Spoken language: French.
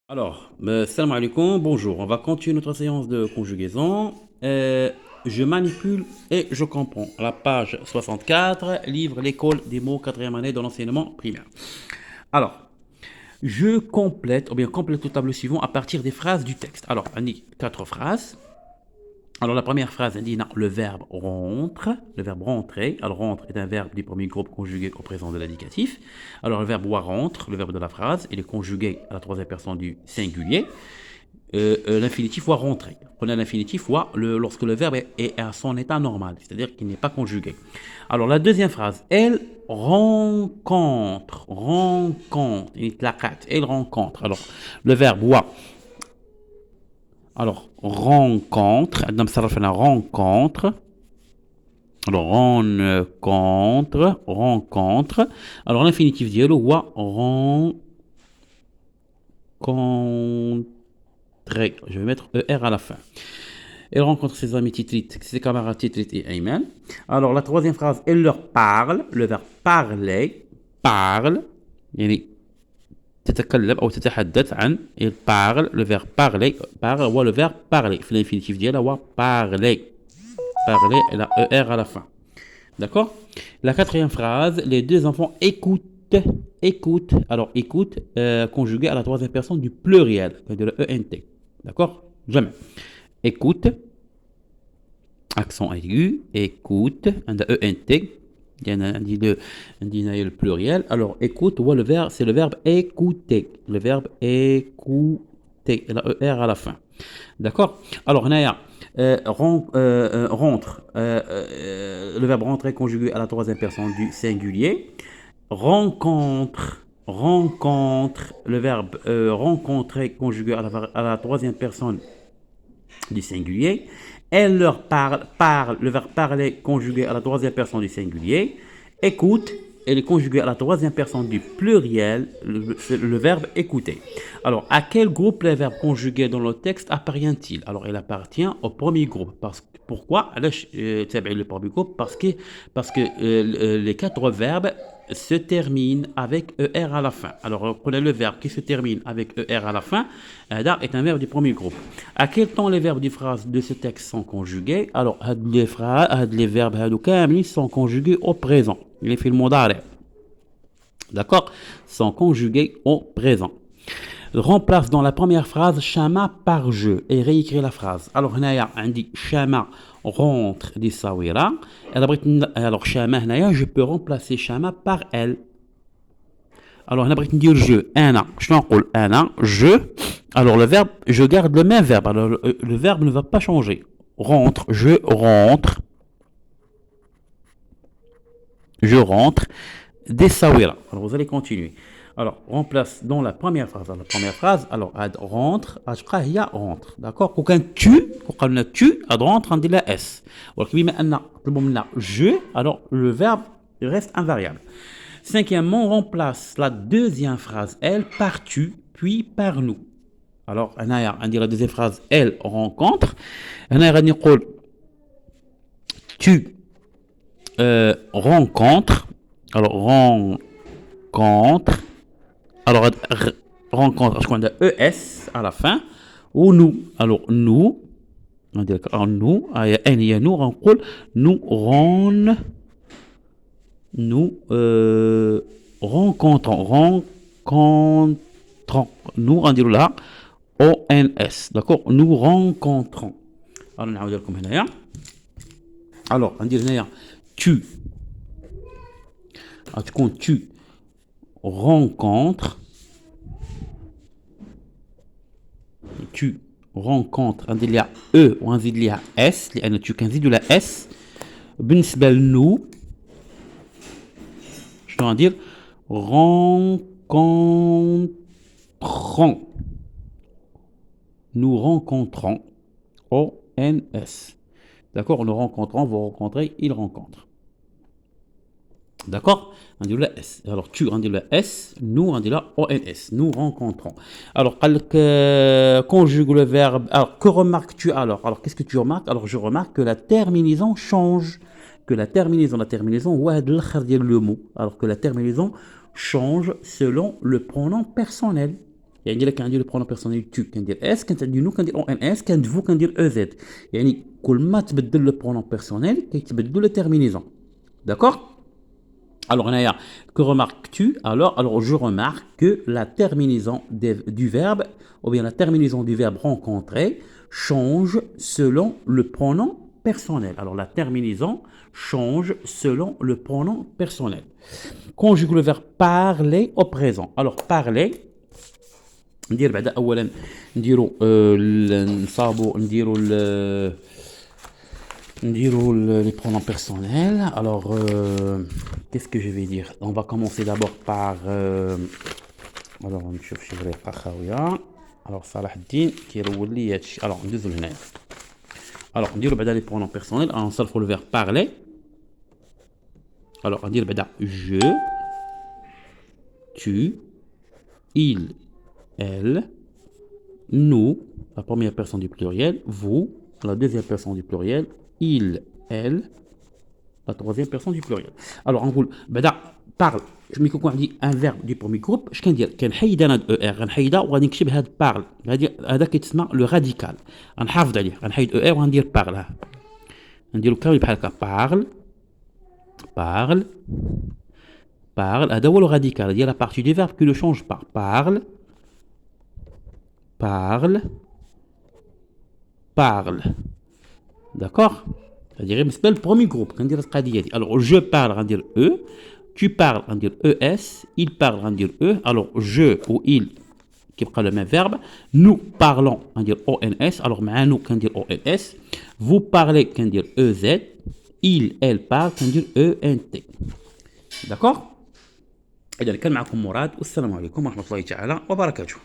Salam alaikum, bonjour. On va continuer notre séance de conjugaison. Je manipule et je comprends. À la page 64, livre L'école des mots, quatrième année de l'enseignement primaire. Alors, je complète, ou bien complète le tableau suivant à partir des phrases du texte. Alors, on dit quatre phrases. Alors, la première phrase indique le verbe rentre, le verbe rentrer. Alors, rentre est un verbe du premier groupe conjugué au présent de l'indicatif. Alors, le verbe wa rentre, le verbe de la phrase, il est conjugué à la troisième personne du singulier. L'infinitif wa rentrer. Prenez l'infinitif wa lorsque le verbe est à son état normal, c'est-à-dire qu'il n'est pas conjugué. Alors, la deuxième phrase, elle rencontre, elle rencontre. Alors, le verbe wa. Alors, rencontre, rencontre. Alors, rencontre. Alors, l'infinitif dialogue, wa rencontrer. Je vais mettre ER à la fin. Elle rencontre ses amis Titrit, ses camarades Titrit et Ayman. Alors, la troisième phrase, elle leur parle. Le verbe parler, parle. يعني تتكلم أو تتحدث عن il parle. Le verbe parler, parle, ou le verbe parler. في l'infinitif ديالها هو parler. Parler, elle a ER à la fin. D'accord. La quatrième phrase, les deux enfants écoutent. Écoute. Alors, écoute, conjugué à la troisième personne du pluriel, de la ENT. D'accord. Jamais. Écoute. Accent aigu. Écoute. Un ENT. Il y a le pluriel. Alors, écoute, ouais, le verbe, c'est le verbe écouter. Le verbe écouter. La ER à la fin. D'accord. Alors, Naya, rentre. Le verbe rentrer conjugué à la troisième personne du singulier. Rencontre. Rencontre. Le verbe rencontrer conjugué à la troisième personne du singulier. Elle leur parle, parle, le verbe parler conjugué à la troisième personne du singulier. Écoute, elle est conjuguée à la troisième personne du pluriel, le verbe écouter. Alors, à quel groupe les verbes conjugués dans le texte appartient-il? Alors, il appartient au premier groupe. Pourquoi le premier groupe? Parce que les quatre verbes se terminent avec ER à la fin. Alors, prenez le verbe qui se termine avec ER à la fin, est un verbe du premier groupe. À quel temps les verbes du phrase de ce texte sont conjugués? Alors, les verbes sont conjugués au présent. Il est fait le mot d'arrêt. D'accord? Sont conjugués au présent. Remplace dans la première phrase Shama par je et réécrit la phrase. Alors, on dit Shama rentre des Sawira. Alors, Shama, je peux remplacer Shama par elle. Alors, on va dire je. Ana. Je. Alors, le verbe, je garde le même verbe. Alors, le verbe ne va pas changer. Rentre, je rentre. Je rentre des Sawira. Alors, vous allez continuer. Alors, remplace dans la première phrase. Alors, la première phrase, alors, ad rentre, il rentre. D'accord? Quand tu, ad rentre, on dit la S. Je, alors, le verbe reste invariable. Cinquièmement, on remplace la deuxième phrase, elle, par tu, puis par nous. Alors, on dit la deuxième phrase, elle rencontre. On dit tu rencontres. Alors, rencontre. Alors, rencontre, je crois qu'on a ES à la fin. Ou nous. Alors, nous. On dit nous. Il y a nous, nous rencontrons. Nous, on dit là, ONS. D'accord? Nous rencontrons. Alors, on dit là, tu. Tu rencontres. Tu rencontres. On dit là, E, ou on dit là, S. Tu can dit la S. بالنسبة nous. Je dois dire rencontrons. Nous rencontrons. ONS. D'accord? Nous rencontrons, vous rencontrez, il rencontre. D'accord? On dit le S. Alors, tu, on dit le S. Nous, on dit le ONS. Nous rencontrons. Alors, conjugue le verbe. Alors, que remarques-tu alors? Alors, qu'est-ce que tu remarques? Alors, je remarque que la terminaison change. Que la terminaison, le mot. Alors que la terminaison change selon le pronom personnel. يعني لك عندي لو برونون بيرسونيل tu كندير اس، كانت عندي نو كندير او ان اس، كانت فو كندير او زد. يعني كل ما تبدل لو برونون بيرسونيل كيتبدلوا لي تيرمينيزون. داكور. Alors, que remarques-tu? Alors, je remarque que la terminaison du verbe, ou bien la terminaison du verbe rencontrer, change selon le pronom personnel. Alors, la terminaison change selon le pronom personnel. Conjugue le verbe parler au présent. Alors, parler, ندير بعدا اولا نديرو نصابو نديرو les pronoms personnels. Alors qu'est-ce que je vais dire? On va commencer d'abord par alors نشوف شي طريقه خاويه. alors صلاح الدين كيرول لي هادشي. alors ندوزو لهنايا. alors نديرو بعدا les pronoms personnels. نصرفو le verbe parler. alors ندير بعدا je, tu, il, elle, nous, la première personne du pluriel, vous, la deuxième personne du pluriel, il, elle, la troisième personne du pluriel. Alors, on dit, parle. Je me dis un verbe du premier groupe, je peux dire qu'un haïda n'a de er, un haïda ou un ikshib had parle. C'est-à-dire, هذا كيتسمى le radical. نحافظ عليه، نحيد er وندير parle. نديرو كامل بحال هكا parle, parle, parle. هذا هو le radical. C'est-à-dire la partie du verbe qui ne change pas. Parle, parle, parle. D'accord? C'est-à-dire c'est le premier groupe. Alors je parle, on va dire e, tu parles, on va dire es, il parle, on va dire e. Alors je ou il, qui prend le même verbe, nous parlons, on va dire ons. Alors nous, on va dire ons. Vous parlez, on va dire ez. Il, elle parle, on va dire ent. D'accord? إذا كان معكم مراد والسلام عليكم ورحمة الله تعالى وبركاته.